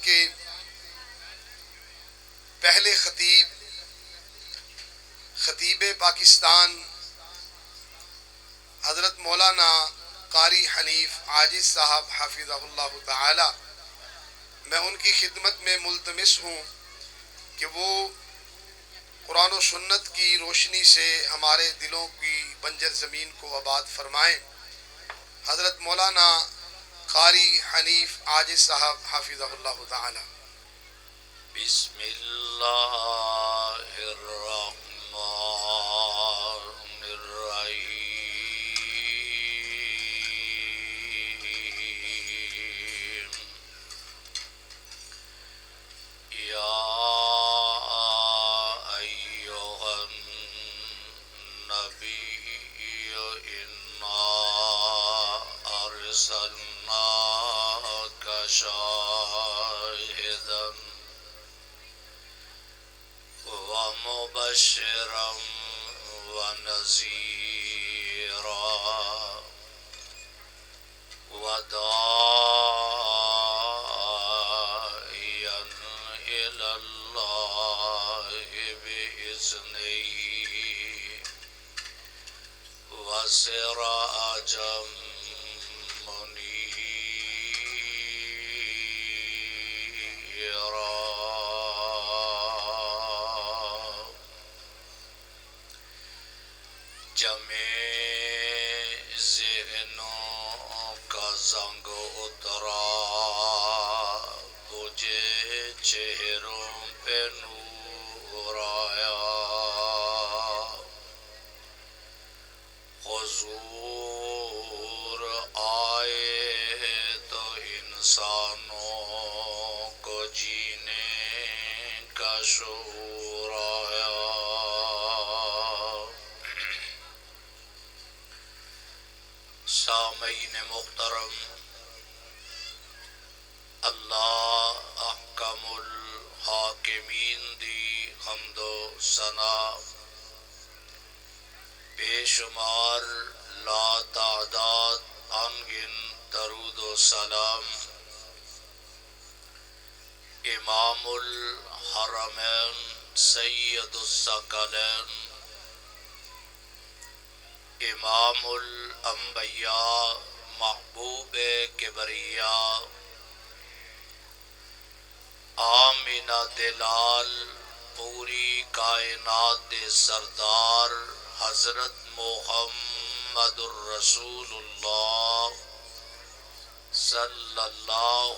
کے پہلے خطیب پاکستان حضرت مولانا قاری حنیف عاجز صاحب حافظہ اللہ تعالی، میں ان کی خدمت میں ملتمس ہوں کہ وہ قرآن و سنت کی روشنی سے ہمارے دلوں کی بنجر زمین کو آباد فرمائیں۔ حضرت مولانا قاری حنیف عاجز صاحب حافظہ اللہ تعالی۔ بسم اللہ الرحمن الرحیم۔ یا ایھا النبی انا ارسلناک شاہدا ومبشرا ونذیرا وداعیا الی اللہ بإذنہ وسراجا منیرا۔ جمع ذہنوں کا زنگ اترا، بجھے چہروں پہ نور آیا، حضور آئے تو انسانوں کو جینے کا شعور آیا۔ سامعین محترم، اللہ احکم الحاکمین دی حمد و ثنا، بے شمار لا تعداد انگن درود و سلام امام الحرمین سید الثقلین امام الانبیاء محبوب کبریاء آمینہ دلال پوری کائنات دے سردار حضرت محمد الرسول اللہ صلی اللہ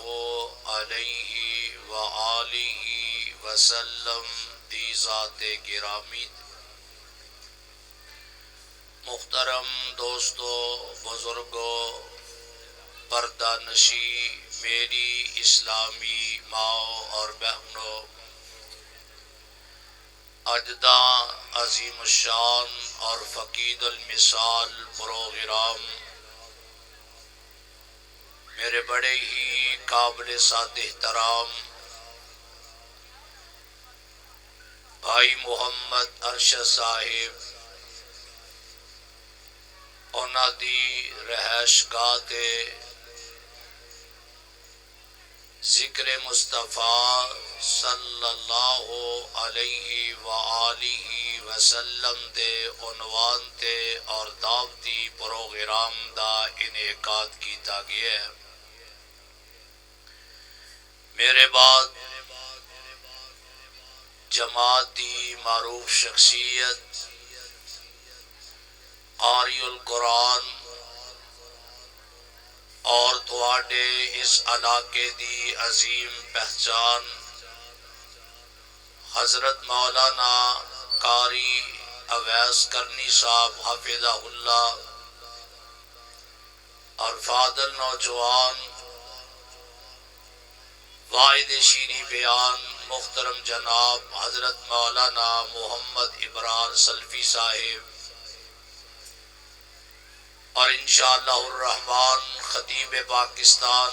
علیہ وآلہ وسلم دی ذات گرامی۔ محترم دوستو، بزرگوں، پردہ نشی میری اسلامی ماؤں اور بہنوں، اجداں عظیم الشان اور فقید المثال پروگرام میرے بڑے ہی قابل سعادت احترام بھائی محمد ارشد صاحب، انہاں دی رہائش گاہ تے ذکر مصطفیٰ صلی اللہ علیہ وآلہ وسلم دے عنوان تے اور دعوتی پروگرام دا انعقاد کیتا گیا ہے۔ میرے بعد جماعت دی معروف شخصیت قاری القرآن اور تواڈے اس علاقے دی عظیم پہچان حضرت مولانا قاری اویس کرنی صاحب حفظہ اللہ، اور فاضل نوجوان واحد شیریں بیان محترم جناب حضرت مولانا محمد ابرار سلفی صاحب، اور انشاءاللہ الرحمن خطیب پاکستان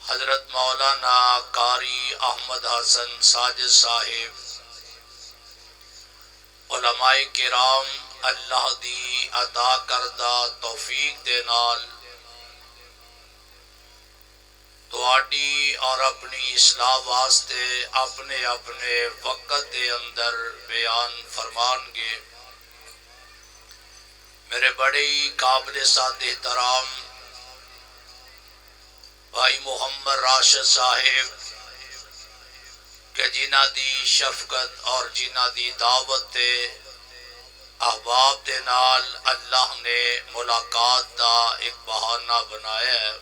حضرت مولانا قاری احمد حسن ساجد صاحب، علماء کرام اللہ دی عطا کردہ توفیق دے نال تواڈی اور اپنی اصلاح واسطے اپنے اپنے وقت دے اندر بیان فرمان گے۔ میرے بڑے ہی قابل سعادت احترام بھائی محمد راشد صاحب کہ جنہ دی شفقت اور جنہ دی دعوت تے احباب دے نال اللہ نے ملاقات دا ایک بہانہ بنایا ہے۔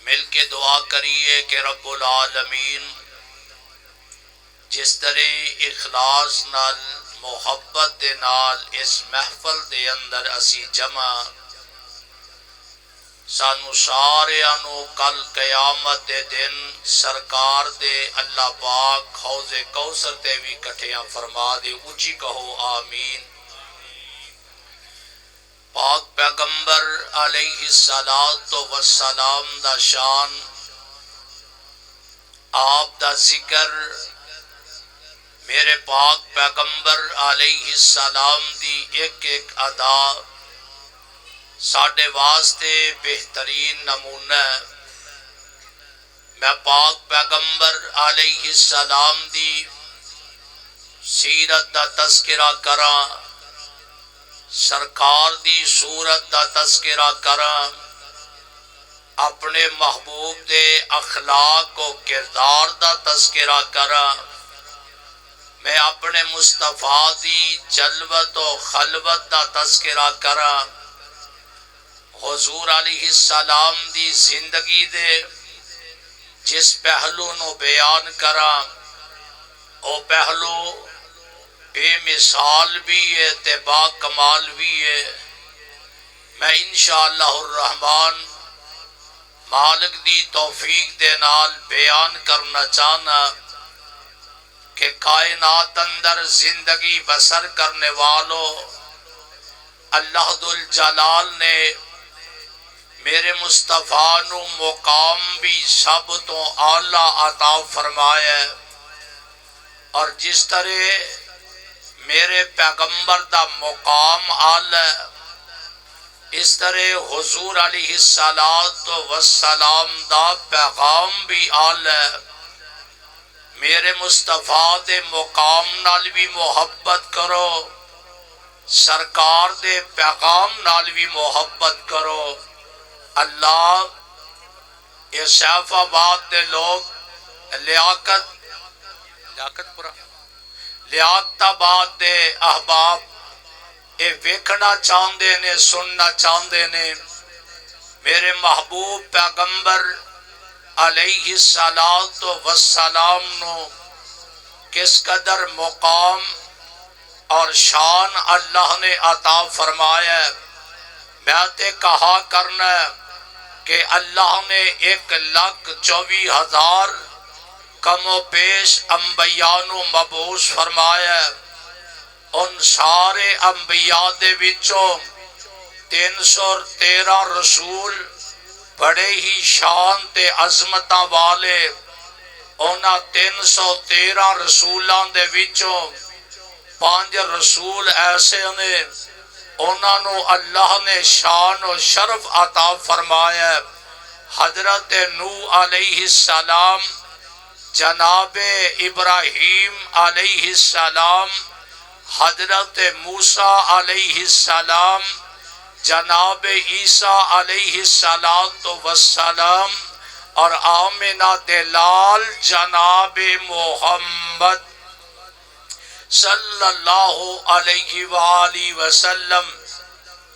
مل کے دعا کریے کہ رب العالمین جس طرح اخلاص نال محبت دے نال اس محفل دے اندر اسی جمع سانو ساریاں نو کل قیامت دے دن سرکار دے اللہ پاک حوض کوثر تے بھی کٹھیاں فرما دے، اونچی کہو آمین۔ پاک پیغمبر علیہ السلام دا شان، آپ دا ذکر، میرے پاک پیغمبر علیہ السلام دی ایک ایک ادا ساڈے واسطے بہترین نمونہ ہے۔ میں پاک پیغمبر علیہ السلام دی سیرت دا تذکرہ کراں، سرکار دی صورت دا تذکرہ کراں، اپنے محبوب دے اخلاق و کردار دا تذکرہ کراں، میں اپنے مصطفیٰ دی جلوت و خلوت دا تذکرہ کراں، حضور علیہ السلام دی زندگی دے جس پہلو نو بیان کراں، او پہلو بے مثال بھی ہے تے با کمال بھی ہے۔ میں انشاءاللہ الرحمن مالک دی توفیق دے نال بیان کرنا چاہنا کہ کائنات اندر زندگی بسر کرنے والوں اللہ ذوالجلال نے میرے مصطفیٰ نو مقام بھی سب تو اعلیٰ عطا فرمایا ہے، اور جس طرح میرے پیغمبر دا مقام اعلیٰ اس طرح حضور علیہ السلام دا پیغام بھی اعلیٰ۔ میرے مصطفیٰ دے مقام نال بھی محبت کرو، سرکار دے پیغام نال بھی محبت کرو۔ اللہ یہ سیف آباد دے لوگ لیاقت آباد دے احباب یہ ویکھنا چاہندے نے، سننا چاہندے نے میرے محبوب پیغمبر علیہ السلام نو کس قدر مقام اور شان اللہ نے عطا فرمایا ہے۔ میں تے کہا کرنا کہ اللہ نے 1,24,000 کم و بیش انبیاء نو مبعوث فرمایا ہے۔ ان سارے انبیاء دے وچوں 313 رسول بڑے ہی شان تے عظمتاں والے، انہاں 313 رسولاں دے وچوں 5 رسول ایسے نے انہاں نو اللہ نے شان و شرف عطا فرمایا ہے۔ حضرت نوح علیہ السلام، جناب ابراہیم علیہ السلام، حضرت موسیٰ علیہ السلام، جناب عیسیٰ علیہ السلام اور آمنہ دلال جناب محمد صلی اللہ علیہ وآلہ وسلم،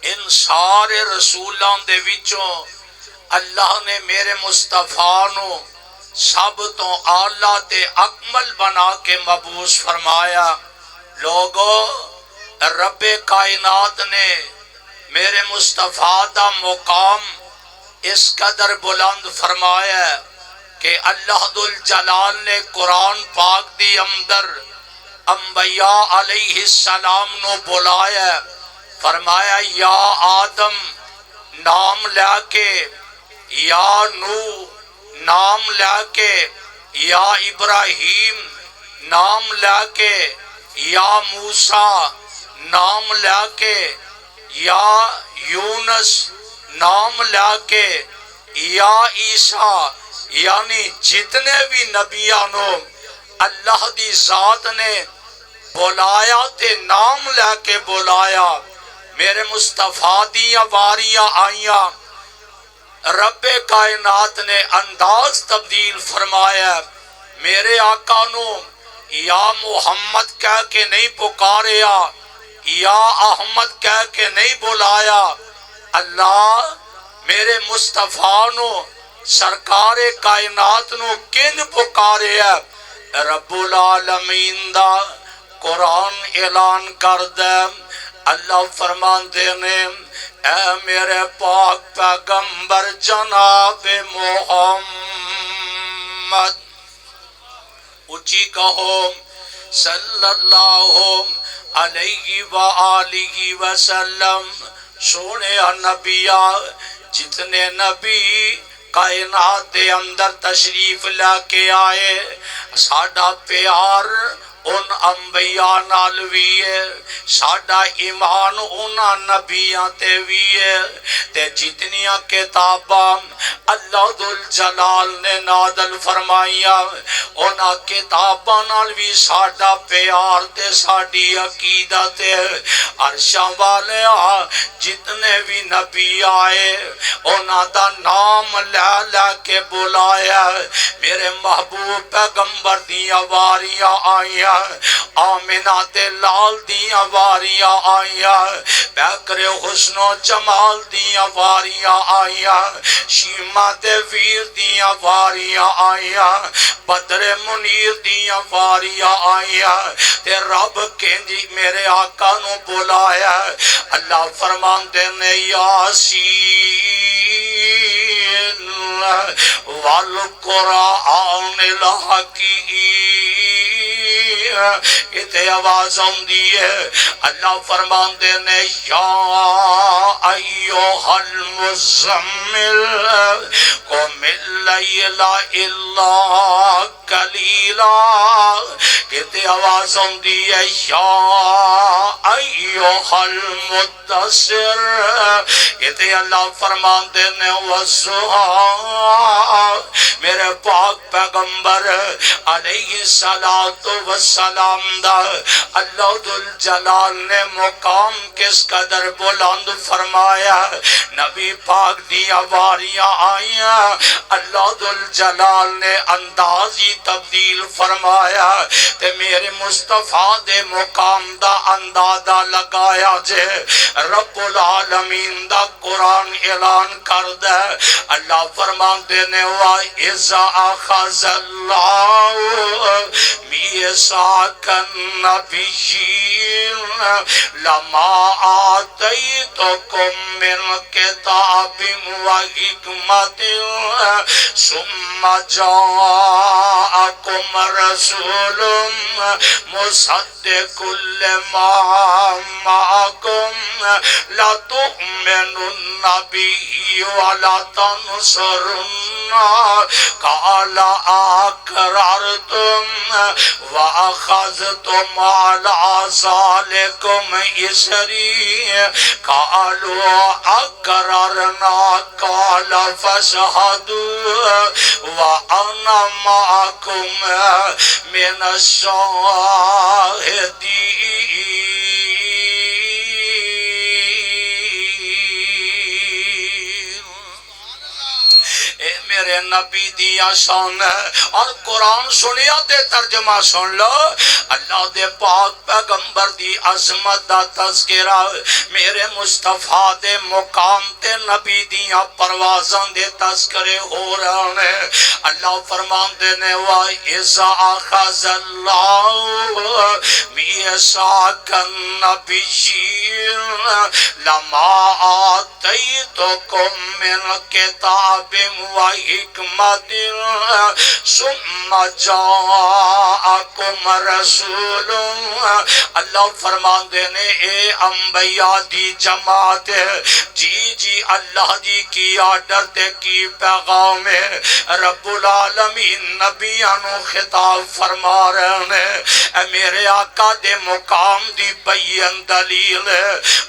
ان سارے رسولان دے وچوں اللہ نے میرے مصطفیٰ نو سب تو اعلیٰ تے اکمل بنا کے مبعوث فرمایا۔ لوگو رب کائنات نے میرے مصطفیٰ دا مقام اس قدر بلند فرمایا کہ اللہ ذوالجلال نے قرآن پاک دی اندر انبیاء علیہ السلام نو بلایا، فرمایا یا آدم نام لے کے، یا نوح نام لے کے، یا ابراہیم نام لے کے، یا موسیٰ نام لے کے، یا یونس نام لے کے، یا عیسیٰ یعنی جتنے بھی نبیاں نو اللہ دی ذات نے بلایا تے نام لے کے بلایا، میرے مصطفیٰ دیاں واریاں آئیاں، رب کائنات نے انداز تبدیل فرمایا، میرے آقا نو یا محمد کہہ کے نہیں پکاریا، یا احمد کہہ کے نہیں بلایا، اللہ میرے مصطفیٰ نو سرکار کائنات نو کن پکارے ہے؟ رب العالمین دا قرآن اعلان کر دے، اللہ فرماندے نے اے میرے پاک پیغمبر جناب محمد، اونچی کہو صلی اللہ علیہ وآلہ وسلم، سونے نبیہ جتنے نبی کائنات دے اندر تشریف لا کے آئے، ساڈا پیار ان انبیاء نال وی ہے، ساڈا ایمان انہاں نبیاں تے وی ہے، تے جتنیاں کتاباں اللہ ذوالجلال نے نازل فرمائیاں انہاں کتاباں نال وی ساڈا پیار تے ساڈی عقیدت ہے۔ عرشاں والیاں جتنے بھی نبی آئے انہاں دا نام لے لے کے بلایا، میرے محبوب پیغمبر دیاں واریاں آئیاں، آمنہ تے لال دیاں واریاں آئیاں، بیکر حسن و جمال دیاں واریاں آئیاں، شیمہ تے ویر دیاں واریاں آئیاں، بدر منیر دیاں واریاں آئیاں، تے رب کہنجی میرے آقا نو بلایا، اللہ فرماندے نے یاسین والقرآن الحکیم، کتے آواز آمدی ہے، اللہ فرماندے نے یا ایوہ المزمل قم اللیل الا قلیلا، کتے آواز آمدی ہے یا ایوہ المدثر، کتے اللہ فرماندے نے والضحیٰ، میرے پاک پیغمبر علیہ السلام دا اللہ ذوالجلال نے مقام کس قدر بلند فرمایا، نبی پاک دیا واریاں آئیاں، اللہ ذوالجلال نے انداز ہی تبدیل فرمایا، تے میرے مصطفیٰ دے مقام دا اندازہ لگایا جے، رب العالمین دا قرآن اعلان کر دے، اللہ فرماندے نے وَإِذَا أَخَذَ اللَّهُ مِيثَاقَ النَّبِيِّينَ لَمَا آتَيْتُكُم مِّن كِتَابٍ وَحِكْمَةٍ ثُمَّ جَاءَكُمْ رَسُولٌ مُصَدِّقٌ لِّمَا مَعَكُمْ لَتُؤْمِنُنَّ بِهِ وَلَتَنصُرُنَّهُ قَالَ أَقْرَرْتُمْ وَأَخَذْتُمْ عَلَىٰ ذَلِكُمْ إِصْرِي قَالُوا أَقْرَرْنَا قَالَ فَاشْهَدُوا وَأَنَا مَعَكُمْ مِنَ الشَّاهِدِينَ۔ میرے نبی دیا شان اور قرآن سنیا تے ترجمہ سن لو، اللہ دے پاک پیغمبر دی عظمت دا تذکرہ، میرے مصطفیٰ دے مقام تے نبی دیا پروازاں دے تذکرے ہو رہے ہیں، اللہ فرماندے نے وَإِذَا أَخَذَ اللَّهُ مِيثَاقَ النَّبِيِّينَ لَمَا آتَيْتُكُم مِّن كِتَابٍ وَحِكْمَةٍ حکمت ثم جاءکم رسول اللہ فرماندے نے اے انبیاء دی جماعت جی جی اللہ جی کی آرڈر تے کی پیغام ہے رب العالمین نبیاں نو خطاب فرما رہے ہیں اے میرے آقا دے مقام دی بین دلیل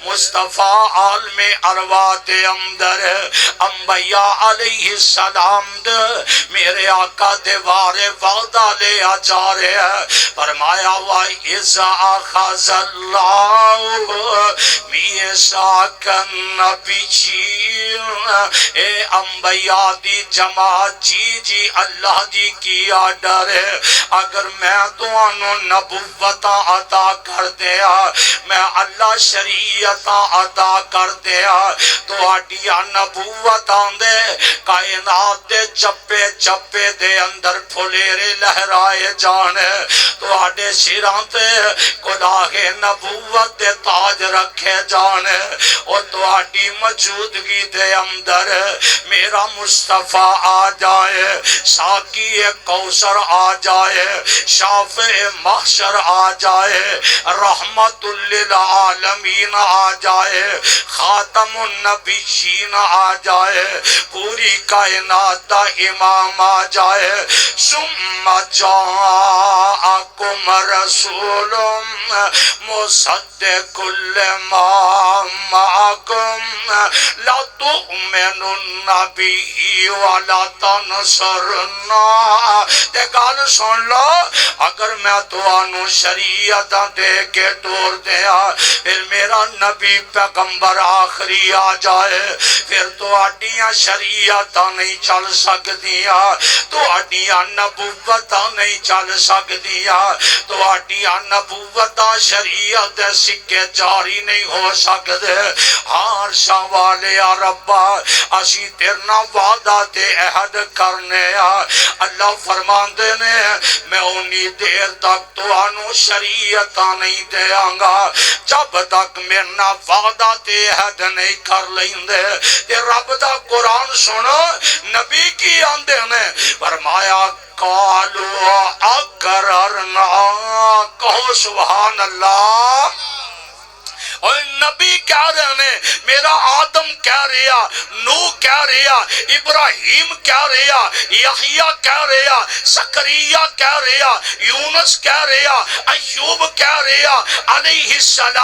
مصطفیٰ عالم ارواح دے اندر انبیاء علیہ السلام دے میرے آقا دے وارے وعدہ لے آ جا رہے ہیں فرمایا وَإِذَا أَخَذَ اللَّهُ مِيثَاقَ النَّبِيِّينَ اے انبیاء دی جماعت جی جی اللہ جی کی آرڈر ہے اگر میں تو انو نبوت عطا کر دیا میں اللہ شریعت عطا کر دیا تو آڈیا نبوت آندے کائنات دے چپے چپے دے اندر پھلیرے لہرائے جانے تو آڈے سیران تے کلاہ نبوت دے تاج رکھے جانے اور تو آڈی موجودگی دے اندر میرا مصطفیٰ آ جائے ساقی کوثر آ جائے شافع محشر آ جائے رحمت للعالمین آ جائے خاتم النبیین آ جائے پوری کائنات دا امام آ جائے ثم جاءکم رسول مصدق لما معکم لا تؤمنن به ولا تنصرن تے گال سن لو اگر میں تو آنو شریعت دے کے ٹور دیا پھر میرا نبی پیغمبر آخری آ جائے پھر تو آڈیاں شریعت نہیں چل سکدیا تو آڈیاں نبوت نہیں چل سکدیا تو آڈیاں نبوت شریعت سکے جاری نہیں ہو سکدے ہار شاہ والے ربا اسی تیرنا وعدہ تے عہد کرنے اللہ فرماندے نے میں انہی دیر تک تو آنو شریعت نہیں دے آنگا جب تک میرنا وعدہ تے عہد نہیں کر لیندے تے رب دا قرآن سنو نبی کی آندے نے فرمایا قالوا اقررنا کہو سبحان اللہ اور نبی کہہ رہے ہیں میرا آدم کہہ رہا نوح کہہ رہا ابراہیم کہہ رہا یحییٰ کہہ رہا زکریا کہہ رہا یونس کہہ رہا ایوب کہہ رہا علیہ السلام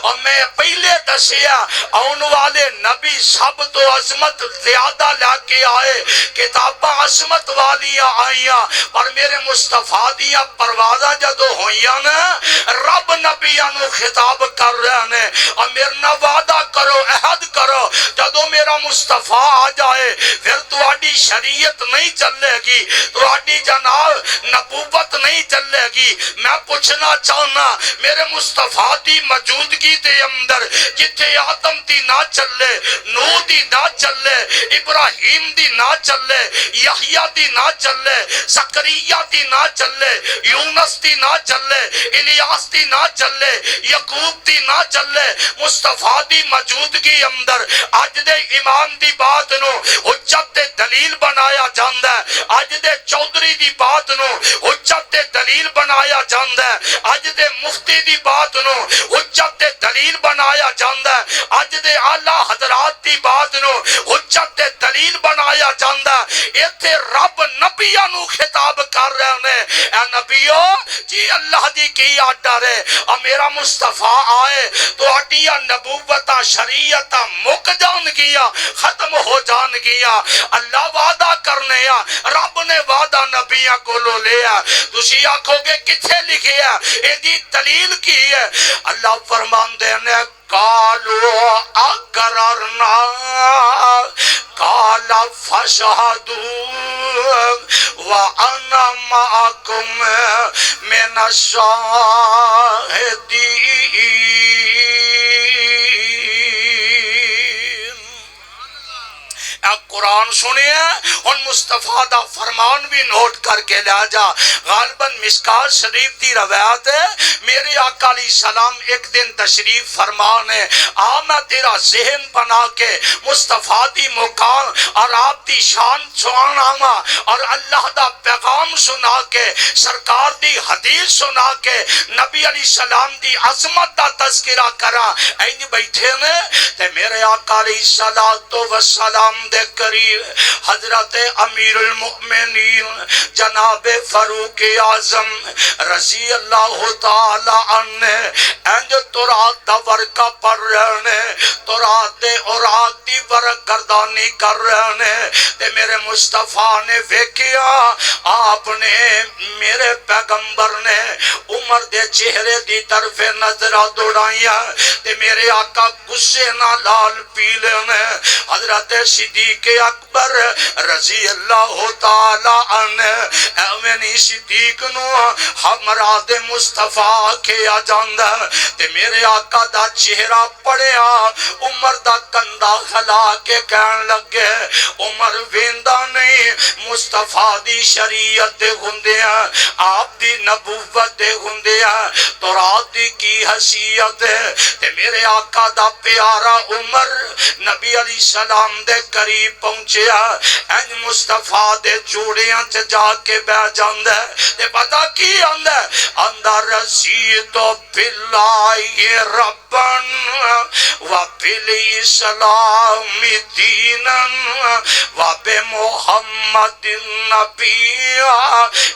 اور میں پہلے دسیا آن والے نبی سب تو عظمت زیادہ لا کے آئے کتاباں عظمت والیاں آئیاں پر میرے مصطفیٰ دیاں پروازہ جدو ہوئیاں نا رب نبیاں نو خطاب کر رہے ہیں اور میرا وعدہ کرو عہد کرو جدو میرا مصطفیٰ آ جائے پھر تو آڈی شریعت نہیں چلے گی تو آڈی جناب نبوت نہیں چلے گی میں پوچھنا چاہنا میرے مصطفیٰ دی موجودگی دے اندر جتھے آدم دی نہ چلے نوح دی نہ چلے ابراہیم دی نہ چلے یحییٰ دی نہ چلے زکریا دی نہ چلے یونس دی نہ چلے الیاس دی نہ چلے یعقوب دی نہ چلے مصطفیٰ دی موجودگی اندر اج دے امام دی بات نو حجت تے دلیل بنایا جاندا ہے اج دے چودھری دی بات نو حجت تے دلیل بنایا جاندا ہے اج دے مفتی دی بات نو حجت تے دلیل بنایا جاندا ہے اج دے اعلی حضرات دی بات نو حجت تے دلیل بنایا جاندا ہے ایتھے رب نبیاں نو خطاب کر رہے ہیں اے نبیو جی اللہ دی کی آرڈر ہے اور میرا مصطفیٰ آئے تو اڈیاں نبوتاں شریعتاں مک جان گیا ختم ہو جان گیا اللہ وعدہ کرنے رب نے وعدہ نبیاں کو لو لیا تسی آکھو گے کتھے لکھے ہے ایدی دلیل کی ہے اللہ فرمان دینے قالوا اقررنا قال فاشهدوا وانا معكم من الشاهدين قرآن سنیا ہن مصطفیٰ دا فرمان بھی نوٹ کر کے لیا جا. غالباً مشکات شریف دی روایت ہے میرے آقا علیہ السلام ایک دن تشریف فرمان ہے آ میں تیرا ذہن بنا کے مصطفیٰ دی مقام اور آپ دی شان سنا اور اللہ دا پیغام سنا کے سرکار دی حدیث سنا کے نبی علیہ السلام دی عظمت دا تذکرہ کرا. اینج بیٹھے نے تے میرے آقا علیہ السلام دے قریب حضرت امیر المؤمنین جناب فاروق اعظم رضی اللہ تعالی عنہ اینج تورات دا ورقہ پڑھ رہے ہیں تورات دے اورات دی ورق گردانی کر رہے ہیں تے میرے مصطفیٰ نے ویکھیا آپ نے میرے پیغمبر نے عمر دے چہرے دی طرف نظرہ دوڑائیا تے میرے آقا غصے نہ لال پیلے نے حضرت صدیق اکبر رضی اللہ تعالی عنہ ایویں صدیق نو ہمراہ دے مصطفیٰ کیا جاندا تے میرے آقا دا چہرہ پڑیا عمر دا کندھا کھلا کے کہن لگے عمر ویندا نہیں مصطفیٰ دی شریعت دے ہوندیاں آپ دی نبوت دے ہوندیاں تورات دی کی حیثیت ہے تے میرے آقا دا پیارا عمر نبی علیہ السلام دے قریب پہنچیا این مصطفیٰ دے جوڑیاں چ جا کے بیٹھ جاندا تے پتہ کی آندا اندر رضیت باللہ ربن و بالاسلام دینا و بمحمد نبی.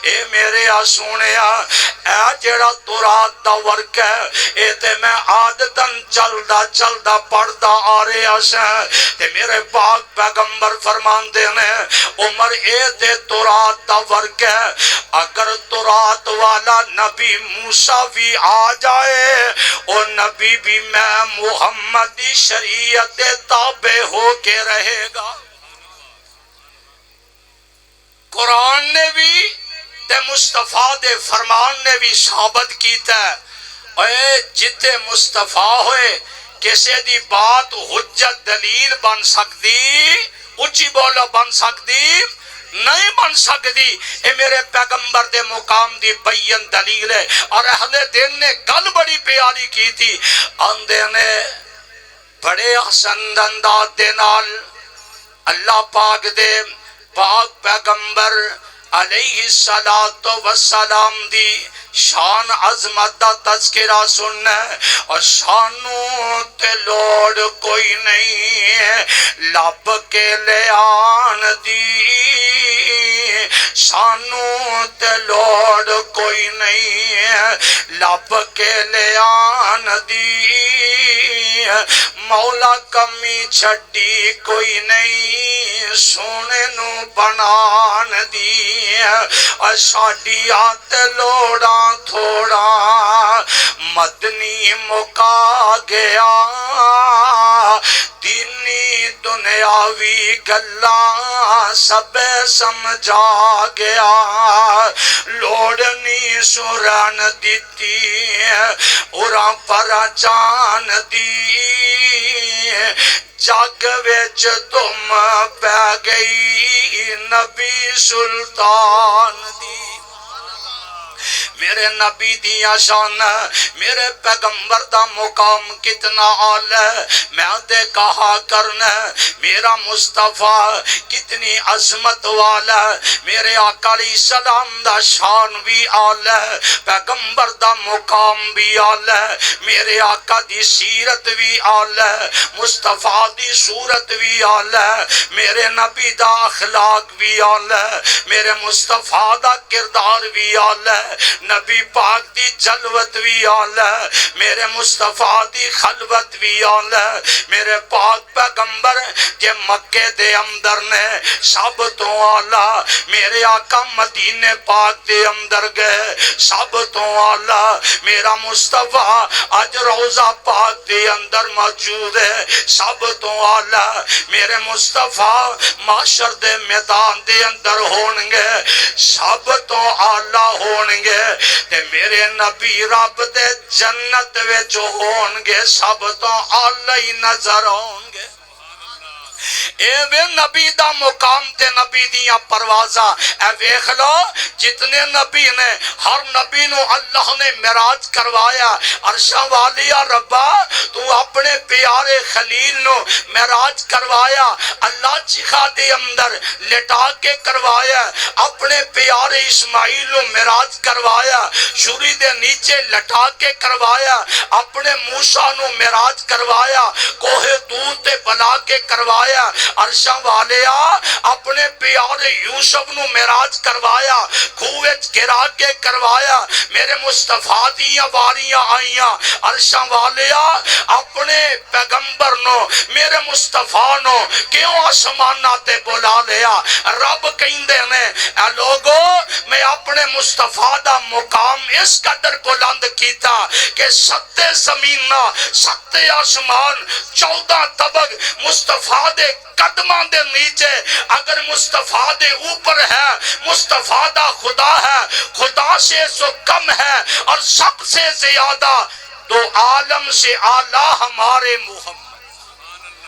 اے میرے سونیا اے جڑا تورات دا ورق ہے اے تے میں عادتاً چلدا پڑھدا آ رہا ساں تے میرے پاک پیغمبر فرماندے نے عمر اے تے تورات دا ورق ہے اگر تورات والا نبی موسیٰ بھی آ جائے او نبی بھی میں محمدی شریعت تابع ہو کے رہے گا. قرآن نے بھی تے مصطفیٰ دے فرمان نے بھی ثابت کیتا ہے اے جتے مصطفیٰ ہوئے کسے دی بات حجت دلیل بن سکتی اچھی بولا بن سکتی نہیں بن سکتی. اے میرے پیغمبر دے مقام دی بین دلیل ہے اور اہل دین نے گل بڑی پیاری کی تھی اندے نے بڑے حسن انداز دے نال اللہ پاک دے پاک پیغمبر علیہ السلام دی شان عظمت دا تذکرہ سننا اور شانوں تے لوڑ کوئی نہیں لب کے لے آن دی شانوں تے لوڑ کوئی نہیں لب کے لے آن دی مولا کمی چھڈی کوئی نہیں سونے نو بنان دی ساڈیاں تے لوڑاں تھوڑا مدنی مکا گیا دینی دنیاوی گلاں سب سمجھا گیا لوڑنی سرن دیتی اُراں پر جان دی جگ وچ تم پہ گئی نبی سلطان دی. میرے نبی دیا شان میرے پیغمبر دا مقام کتنا اعلی میں تے کہا کرنا میرا مصطفیٰ کتنی عظمت والا میرے آقا علیہ السلام دا شان بھی اعلی پیغمبر دا مقام بھی اعلی میرے آقا دی سیرت بھی اعلی مصطفیٰ دی صورت بھی اعلی میرے نبی دا اخلاق بھی اعلی میرے مصطفیٰ دا کردار بھی اعلی نبی پاک دی جلوت بھی اعلی میرے مصطفیٰ دی خلوت بھی اعلی میرے پاک پیغمبر کے مکے دے اندر نے سب تو اعلی میرے آقا مدینے پاک دے اندر گئے سب تو اعلی میرا مصطفیٰ اج روضہ پاک دے اندر موجود ہے سب تو اعلی میرے مصطفیٰ معاشر دے میدان دے اندر ہونگے سب تو اعلی ہونگے تے میرے نبی رب دے جنت وچ ہونگے سب تو اعلی نظر ہونگے اے وے نبی دا مقام تے نبی دیاں پروازاں اے ویکھ لو جتنے نبی نے ہر نبی نو اللہ نے معراج کروایا عرشاں والیا ربا تو اپنے پیارے خلیل نو معراج کروایا اللہ چیخا دے اندر لٹا کے کروایا اپنے پیارے اسماعیل نو معراج کروایا شوری دے نیچے لٹا کے کروایا اپنے موسیٰ نو معراج کروایا کوہ طور تے بلا کے کروایا عرشاں والیا اپنے پیارے یوسف نو معراج کروایا کھوچ گرا کے کروایا میرے مصطفیٰ دیاں باریاں آئیاں عرشاں والیا اپنے پیغمبر نو میرے مصطفیٰ نو کیوں آسمانہ تے بلا لیا رب کہندے نے اے لوگو میں اپنے مصطفیٰ دا مقام اس قدر بلند کیتا کہ ستے زمینہ ستے آسمان 14 طبق مصطفیٰ دے قدماں دے نیچے اگر مصطفیٰ دے اوپر ہے مصطفیٰ دا خدا ہے خدا سے سو کم ہے اور سب سے زیادہ تو عالم سے اعلیٰ ہمارے محمد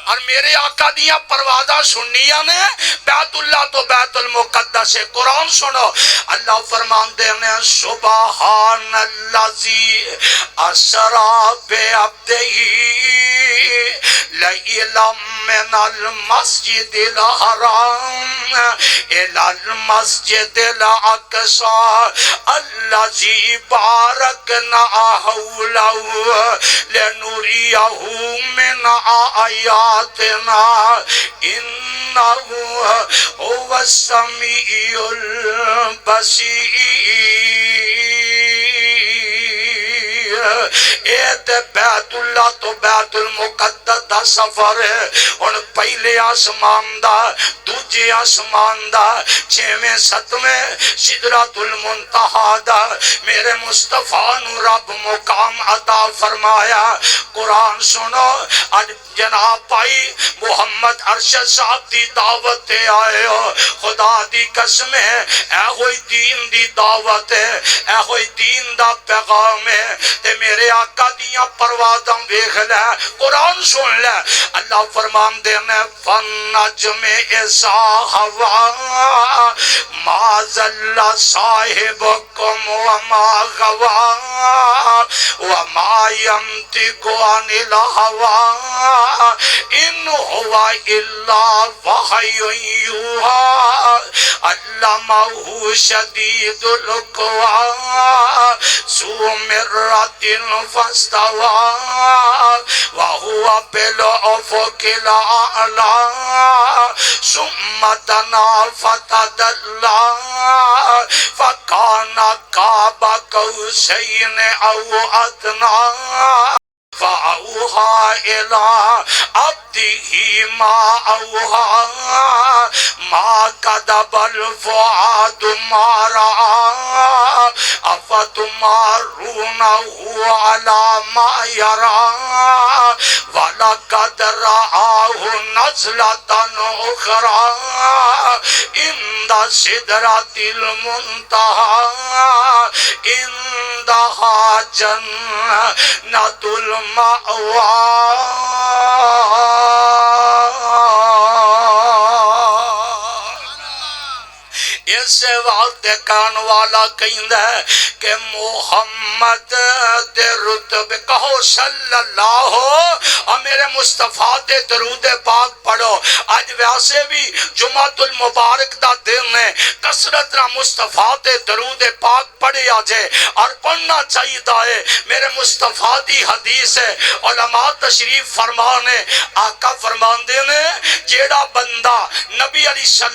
اور میرے آقا دیاں پروازہ سنیاں نے بیت اللہ تو بیت المقدس قرآن سنو اللہ فرمان دے نے سبحان اللذی اسرا بعبدہی لیلا من المسجد الحرام الى المسجد الاقصى الذي باركنا حوله لنريه من آیاتنا انه هو السمیع البصیر اے بیت اللہ تو بیت المقدس دا سفر ہے ان پہلے آسمان دا دوجے آسمان دا چھویں ستویں سدرۃ المنتہا دا میرے مصطفیٰ نو رب مقام عطا فرمایا قرآن سنو آج جناب بھائی محمد ارشد صاحب دی دعوت تے آئے ہو خدا دی قسم ہے اے ہوئی دین دی دعوت ہے اے ہوئی دین دا پیغام ہے تے میرے آقا دیاں پروازاں ویکھ لے قرآن سن لے اللہ فرمان دے نے فَالنَّجْمِ إِذَا هَوَىٰ مَا ضَلَّ صَاحِبُكُمْ وَمَا غَوَىٰ وَمَا يَنطِقُ عَنِ الْهَوَىٰ إِنْ هُوَ إِلَّا وَحْيٌ يُوحَىٰ عَلَّمَهُ شَدِيدُ الْقُوَىٰ ذُو مِرَّةٍ فَاسْتَوَىٰ وَهُوَ بِالْأُفُقِ الْأَعْلَىٰ ثُمَّ دَنَا فَتَدَلَّىٰ فَكَانَ قَابَ قَوْسَيْنِ أَوْ أَدْنَىٰ فَأَوْحَىٰ إِلَىٰ عَبْدِهِ مَا أَوْحَىٰ مَا كَذَبَ الْفُؤَادُ مَا رَأَىٰ أَفَتُمَارُونَهُ عَلَىٰ مَا يَرَىٰ وَلَقَدْ رَآهُ نَزْلَةً أُخْرَىٰ عِندَ سِدْرَةِ الْمُنتَهَىٰ عِندَهَا جَنَّةُ المأوى اس وقت کان والا کہندہ ہے کہ محمد دے رتبے کہو صلی اللہ اور میرے مصطفیٰ دے درود پاک پڑھو آج ویسے بھی جمعۃ المبارک دا دن ہے کثرت نہ مصطفیٰ دے درود پاک پڑھے آجے اور پڑھنا چاہیے دائے میرے مصطفیٰ دی حدیث ہے علماء تشریف فرمانے آقا فرمان دینے جیڑا بندہ نبی علیہ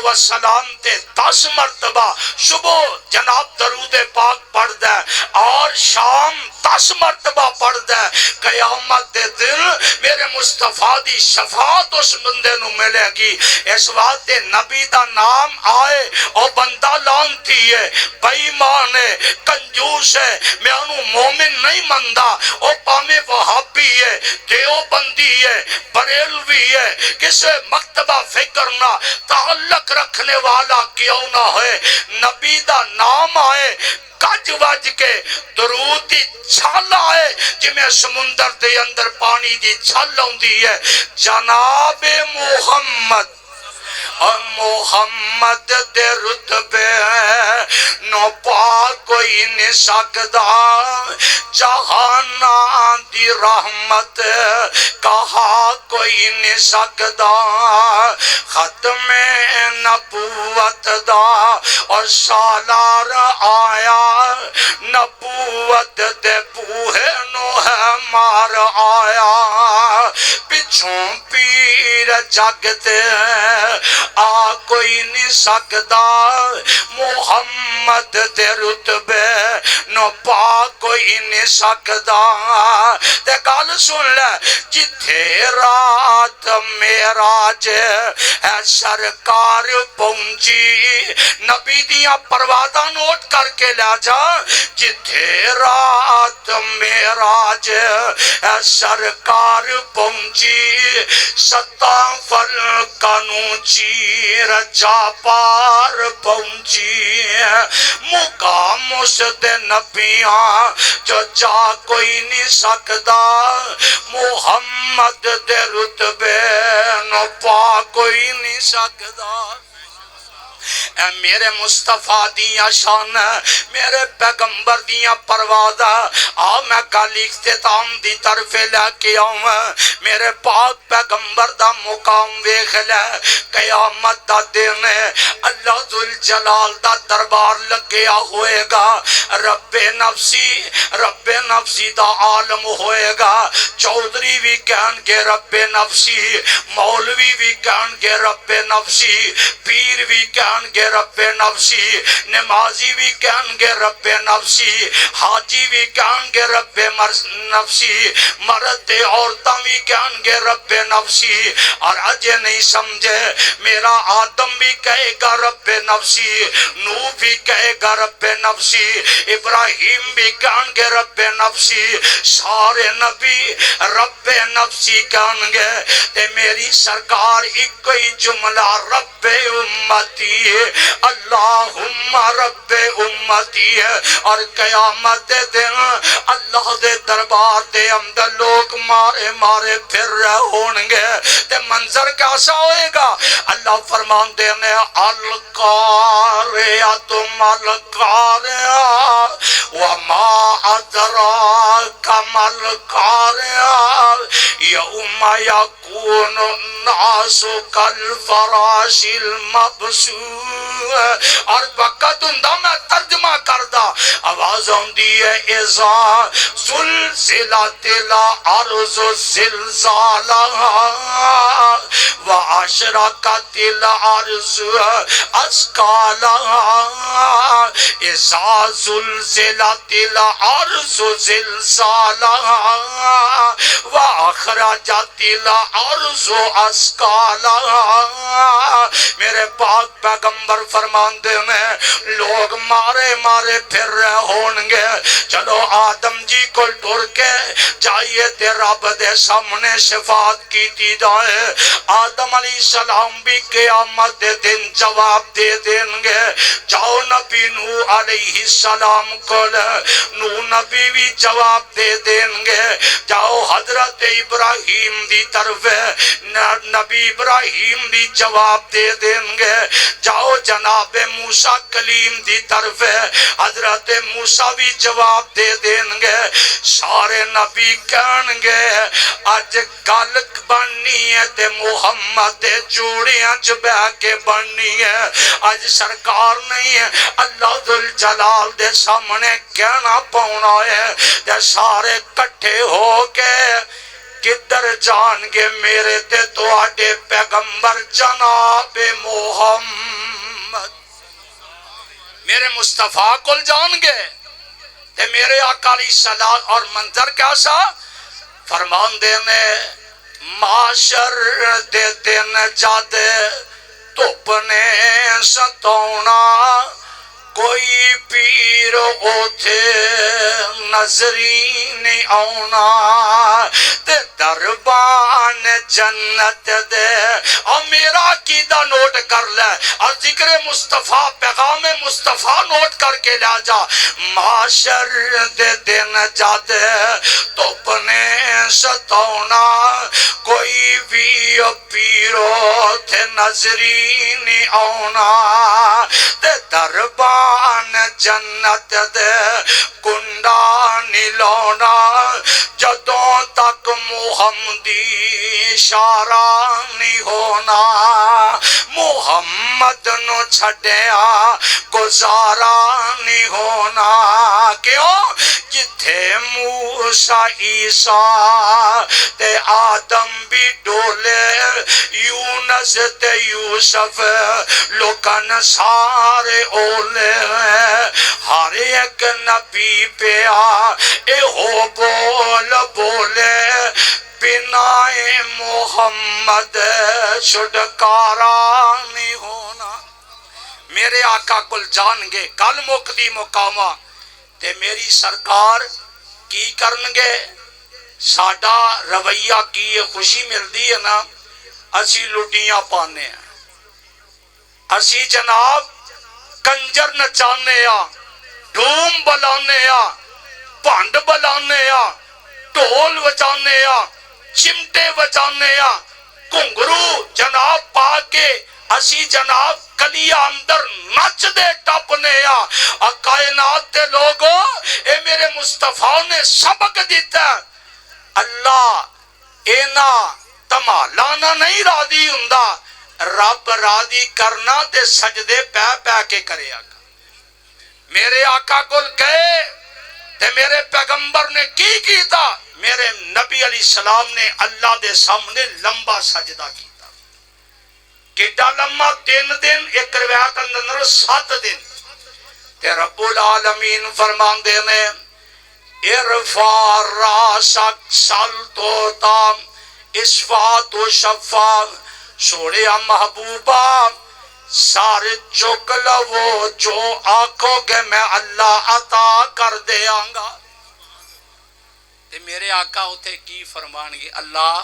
السلام تے 10 مرتبہ صبح جناب درود پاک پڑھ دے اور شام 10 مرتبہ پڑھ دے قیامت دے دن میرے مصطفیٰ دی شفاعت اس بندے نو ملے گی اس واسطے نبی دا نام آئے اور بندہ لانتی ہے بے ایمان ہے کنجوس ہے میں انہوں مومن نہیں مندہ او پامے وہابی ہے دیوبندی ہے بریلوی ہے کسے مکتبہ فکر نہ تعلق رکھنے والا کیوں نہ ہوئے، نبی دا نام آئے کج وج کے درود دی چھال آئے جمیں سمندر دے اندر پانی دی چھال ہوندی ہے، جناب محمد اور محمد دے رتبے نو پا کوئی نہیں سکدا، جہانا دی رحمت کہا کوئی نہیں سکدا، ختم نبوت دا اور سالار آیا، نبوت دے بوہے نو ہے مار آیا، پچھوں پیر جگتے آ کوئی نہیں سکدا، محمد دے رتبے نو پا کوئی نہیں سکدا۔ تے گل سن لے، جتھے رات معراج ہے سرکار پہنچی، نبی دیاں پروازاں نوٹ کر کے لے جا، جتھے رات معراج ہے سرکار پہنچی، ستاں فلکانوں چیر جا پار پہنچی، مقام اس دے نبیاں جو جا کوئی نہیں سکدا، محمد دے رتبے نو پا کوئی نہیں سکدا۔ اے میرے مصطفیٰ دیاں شان، میرے پیغمبر دیاں پروازہ، آ میں گل اختتام دی طرف لے کے آؤں، میرے پاک پیغمبر دا مقام ویکھ لے، قیامت دا دن اللہ ذوالجلال دا دربار لگیا ہوئے گا، رب نفسی دا عالم ہوئے گا، چودھری بھی کہن گے رب نفسی، مولوی بھی کہن گے رب نفسی، پیر بھی کہن گے رب نفسی، نمازی بھی کہن گے رب نفسی، حاجی بھی کہن گے رب نفسی، مرد عورتاں بھی کہن گے رب نفسی، اور اجے نہیں سمجھے میرا آدم بھی کہے گا رب نفسی، نوح بھی کہے گا رب نفسی، ابراہیم بھی کہن گے رب نفسی، سارے نبی رب نفسی کہن گے، تے میری سرکار ایک ہی جملہ رب امتی، اللہم رب امتی ہے، اور قیامت دن اللہ دے دربار دے اندر لوگ مارے مارے پھر رہے ہونگے، تے منظر کیسا ہوئے گا؟ اللہ فرمان دینے القاریات القاریات وما ادراک ما القاریات یوم یکون الناس کالفراش المبثوث، اور وقت ہوندا میں ترجمہ کردا، آواز ہوندی ہے اذا زلزلت الارض زلزالہا واشرقت الارض اثقالہا، اذا زلزلت الارض زلزالہا واخرجت الارض اثقالہا۔ میرے پاک پیغمبر فرماندے میں لوگ مارے مارے پھر رہے ہونگے، چلو آدم جی کو ٹر کے جائیے تے رب دے سامنے شفاعت کی جائے، آدم علیہ السلام بھی قیامت دے دن جواب دے دیں گے، جاؤ نبی نوح علیہ السلام کو، نوح نبی بھی جواب دے دیں گے، جاؤ حضرت ابراہیم دی طرف نبی ابراہیم بھی جواب دے دیں گے، جاؤ جناب موسیٰ کلیم دی طرف حضرت موسیٰ بھی جواب دے دیں گے، سارے نبی کہن گے اج گل بننی ہے تے محمد دے جوڑیاں چ بہ کے بننی ہے، اج سرکار نہیں ہے، اللہ ذوالجلال دے سامنے کہنا پاؤنا ہے، تے سارے کٹھے ہو کے کدھر جان گے؟ میرے تے تو آڈے پیغمبر جناب محمد میرے مصطفیٰ کل جان گے، تے میرے آقا علیہ السلام، اور منظر کیسا؟ فرمان دینے معاشر دے دن جادے تپنے ستونا، کوئی پیر اوتھے نظری نہیں آونا تے دربان جنت دے اور میرا عقیدہ نوٹ کر لے اور ذکر مصطفیٰ پیغام مصطفیٰ نوٹ کر کے لا جا معاشر دے دن جاتے تو پنے ستونا کوئی بھی پیرو تھے نظری نہیں آونا تے دربان جنت دے کنڈا نہیں لونا جدوں تک محمدی اشارہ نہیں ہونا محمد نو چھڑیا گزارا نہیں ہونا کیوں جتھے موسیٰ عیسیٰ تے آدم بھی ڈولے یونس تے یوسف لوکن سارے اولے ہر ایک نبی پیا اے ہو بول بولے بنا محمد چھٹکارا نہیں ہونا میرے آقا کل جان گے کل مقدی مقامہ تے میری سرکار کی کرنگے ساڈا رویہ کی خوشی ملدی ہے نا اسی لٹیاں پانے ہیں اسی جناب کنجر نچانے یا ڈھوم بلانے یا پانڈ بلانے یا ڈھول بجانے یا چمٹے بجانے یا گھنگرو جناب پا کے اسی جناب کلیا اندر نچ دے ٹپنے یا اور کائنات دے لوگوں اے میرے مصطفیٰ نے سبق دیتا ہے اللہ اینا تمالانا نہیں راضی ہوندا رب راضی کرنا تے سجدے پہ پہ کے کرے آقا میرے آقا کل گئے تے میرے پیغمبر نے کی کیتا میرے نبی علیہ السلام نے اللہ دے سامنے لمبا سجدہ کیتا کیٹا لمبا 3 دن ایک روایت اندر 7 دن تے رب العالمین فرمان دے نے ارفع راسک سل تو تام اسفا تو شفا سوڑیا محبوبہ سارے چک لو جو آنکھوں گے میں اللہ عطا کر دے آنگا تے میرے آقا ہوتے کی فرمان گے اللہ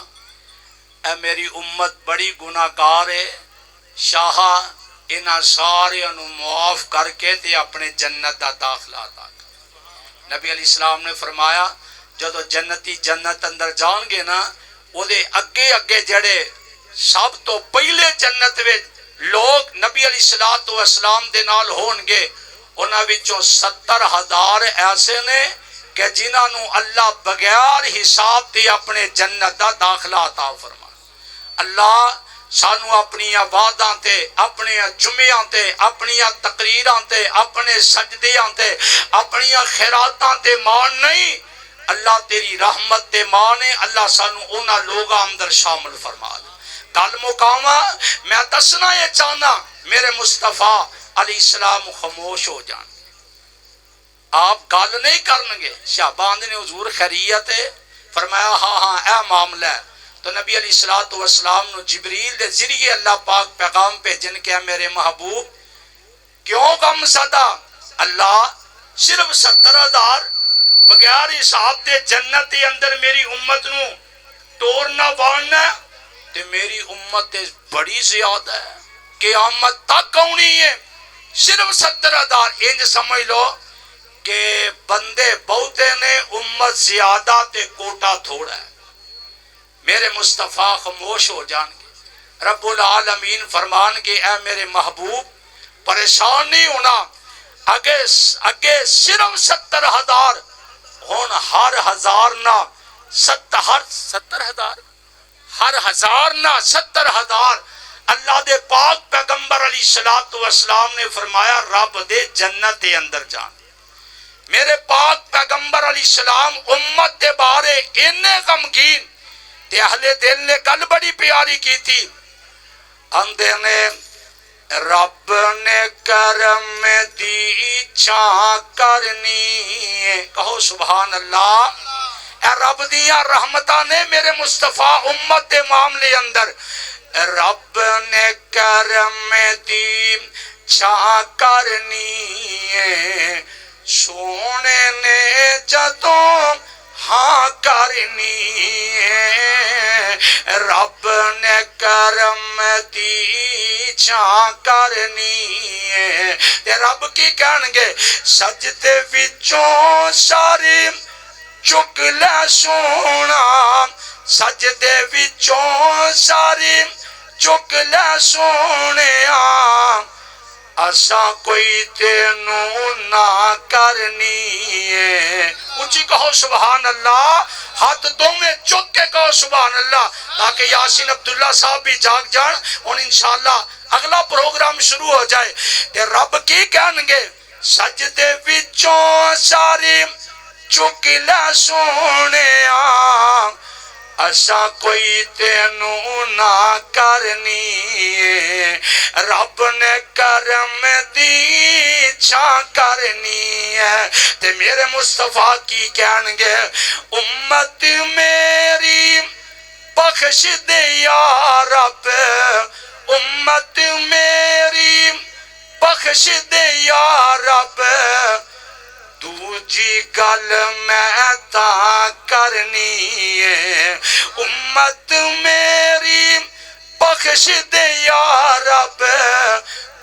اے میری امت بڑی گناہگار ہے شاہ انہاں سارے انہوں معاف کر کے تے اپنے جنت دا داخلہ عطا کر نبی علیہ السلام نے فرمایا جدو جنتی جنت اندر جان گے نا وہ دے اگے اگے جڑے سب تو پہلے جنت وچ لوگ نبی علیہ السلام دے نال ہون گے انہاں وچوں 70,000 ایسے نے کہ جنہاں نو اللہ بغیر حساب دی اپنے جنت دا داخلہ عطا فرما اللہ سانو اپنی وعداں تے اپنے جمعیاں تے اپنی تقریراں تے اپنے سجدیاں تے اپنی خیراتاں تے مان نہیں اللہ تیری رحمت تے مانے اللہ سانو اونا لوگاں اندر شامل فرما دے کل مقامہ میں دسنا یہ چاہنا میرے مصطفیٰ علیہ السلام خاموش ہو جان آپ گل نہیں کرنگے شہبان نے حضور خیریت ہے فرمایا ہاں ہاں اے معاملہ ہے تو نبی علیہ السلام نو جبریل دے ذریعے اللہ پاک پیغام پہ جن کے میرے محبوب کیوں غم صدا اللہ صرف 70,000 بغیر حساب دے جنت دے اندر میری امت نو توڑنا واننا تے میری امت بڑی زیادہ ہے قیامت تک آنی ہے صرف 70,000 انج سمجھ لو کہ بندے بہتے نے امت زیادہ تے کوٹا تھوڑا ہے میرے مصطفیٰ خاموش ہو جان گے رب العالمین فرمان کے اے میرے محبوب پریشان نہیں ہونا اگے صرف 70,000 ہون ہر ہزار نہ 70,000 ہر ہزار نہ 70,000 اللہ دے پاک پیغمبر علیہ السلام نے فرمایا رب دے جنت دے اندر جان میرے پاک پیغمبر علیہ السلام امت دے بارے انہیں غمگین تے اہل دل نے گل بڑی پیاری کی تھی اندے نے رب نے کرم دی چھا کرنی کہو سبحان اللہ اے رب دیاں رحمتہ نے میرے مصطفیٰ امت دے معاملے اندر رب نے کرم دی چھا کرنی ہے سونے نے جدوں ہاں کرنی ہے رب نے کرم دی چھا کرنی ہے تے رب کی کہن گے سجدے وچوں ساری چک لے سونا سجدے وچوں ساری چک لے سونیا اساں کوئی تینوں نہ کرنی ہے اونچی کہو سبحان اللہ ہاتھ دوویں چک کے کہو سبحان اللہ تاکہ یاسین عبداللہ صاحب بھی جاگ جان اور انشاءاللہ اگلا پروگرام شروع ہو جائے کہ رب کی کہن گے سجدے وچوں ساری چک لے سونیا اساں کوئی تینوں نہ کرنی ہے رب نے کرم دی چھا کرنی ہے تے میرے مصطفیٰ کی کہن گے امت میری بخش دے یا رب امت میری بخش دے یا رب دوجی گل میں تا کرنی ہے امت میری بخش دے یا رب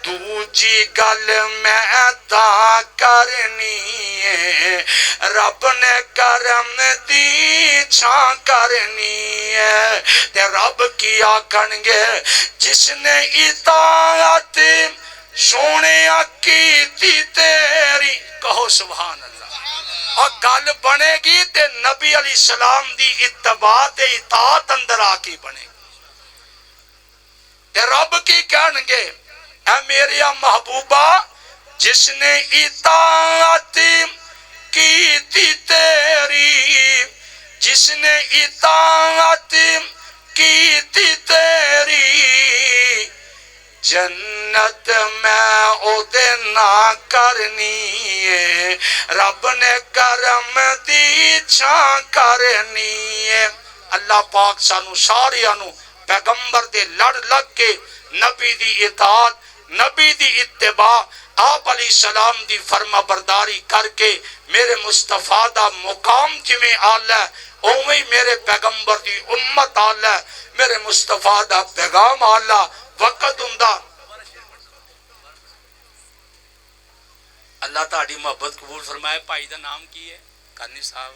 دوجی گل میں تا کرنی ہے رب نے کرم دی چھا کرنی ہے تے رب کی آکھن گے جس نے اطاعت سونے کی تیری کہو سبحان اللہ اور گل بنے گی تے نبی علیہ السلام دی اتباع تے اطاعت اندر آکی بنے گی تے رب کی کہن گے اے میری محبوبہ جس نے اطاعت کی تیری جس نے اطاعت کی تیری جنت میں او دے نہ کرنی ہے رب نے کرم دی چھا کرنی ہے اللہ پاک سانو ساریانو پیغمبر دے لڑ لگ کے نبی دی اطاعت نبی دی اتباع آپ علیہ السلام دی فرما برداری کر کے میرے مصطفیٰ دا مقام جویں آلہ اوہی میرے پیغمبر دی امت آلہ میرے مصطفیٰ دا پیغام آلہ وقت ہوندا اللہ تہاڈی محبت قبول فرمائے بھائی دا نام کی ہے کرنی صاحب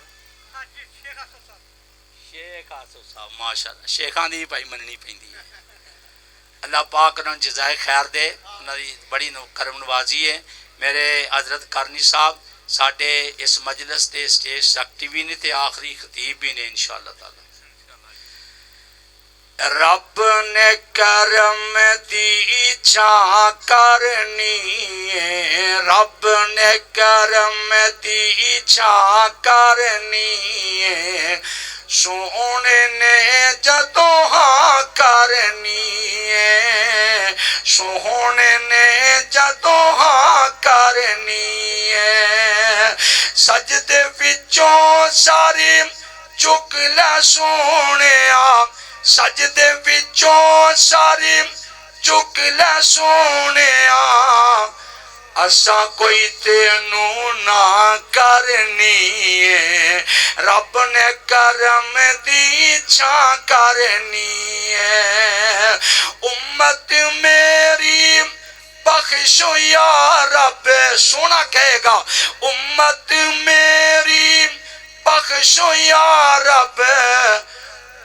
شیخ آصف صاحب ماشاءاللہ شیخاں دی بھائی مننی پیندی ہے اللہ پاک انہوں جزائے خیر دے انہوں دی بڑی کرم نوازی ہے میرے حضرت کرنی صاحب ساڈے اس مجلس دے سٹیج سکتی بھی نے تے آخری خطیب بھی نے انشاءاللہ تعالی رب نے کرم دی چھا کرنی ہے رب نے کرم دی چھا کرنی ہے سونے نے جدوں ہاں کرنی ہے سونے نے جدوں ہاں کرنی ہے سجدے وچوں ساری چک لے سونیا سجدے وچوں ساری چک لے سونیا اساں کوئی تینوں نہ کرنی ہے رب نے کرم دی چھا کرنی ہے امت میری بخشو یا رب سونا کہے گا امت میری بخشو یا رب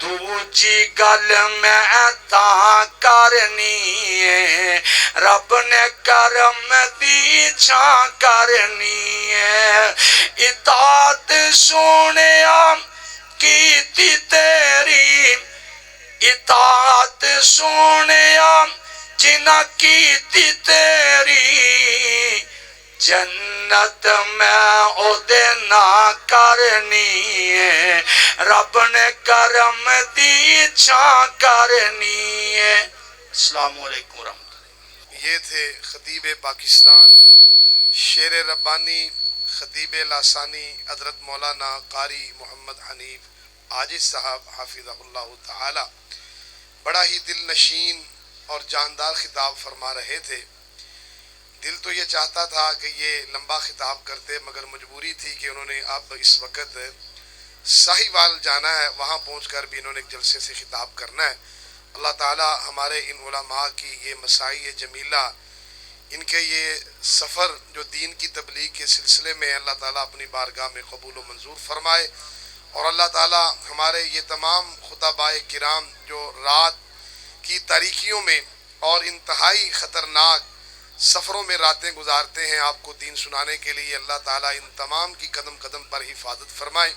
دوجی گل میں تا کرنی ہے رب نے کرم دی چھا کرنی ہے اطاعت سونیا کی تیری اطاعت سونیا جنہ کی تیری جنت میں او دے نہ کرنی ہے رب نے کرم دی چھا کرنی ہے السلام علیکم ورحمۃ اللہ یہ تھے خطیب پاکستان شیر ربانی خطیب لاسانی حضرت مولانا قاری محمد حنیف عاجز صاحب حافظہ اللہ تعالی بڑا ہی دل نشین اور جاندار خطاب فرما رہے تھے دل تو یہ چاہتا تھا کہ یہ لمبا خطاب کرتے، مگر مجبوری تھی کہ انہوں نے اب اس وقت ساہیوال جانا ہے، وہاں پہنچ کر بھی انہوں نے ایک جلسے سے خطاب کرنا ہے۔ اللہ تعالی ہمارے ان علماء کی یہ مساعی جمیلہ، ان کے یہ سفر جو دین کی تبلیغ کے سلسلے میں، اللہ تعالیٰ اپنی بارگاہ میں قبول و منظور فرمائے، اور اللہ تعالیٰ ہمارے یہ تمام خطبائے کرام جو رات کی تاریکیوں میں اور انتہائی خطرناک سفروں میں راتیں گزارتے ہیں آپ کو دین سنانے کے لیے، اللہ تعالیٰ ان تمام کی قدم قدم پر حفاظت فرمائے۔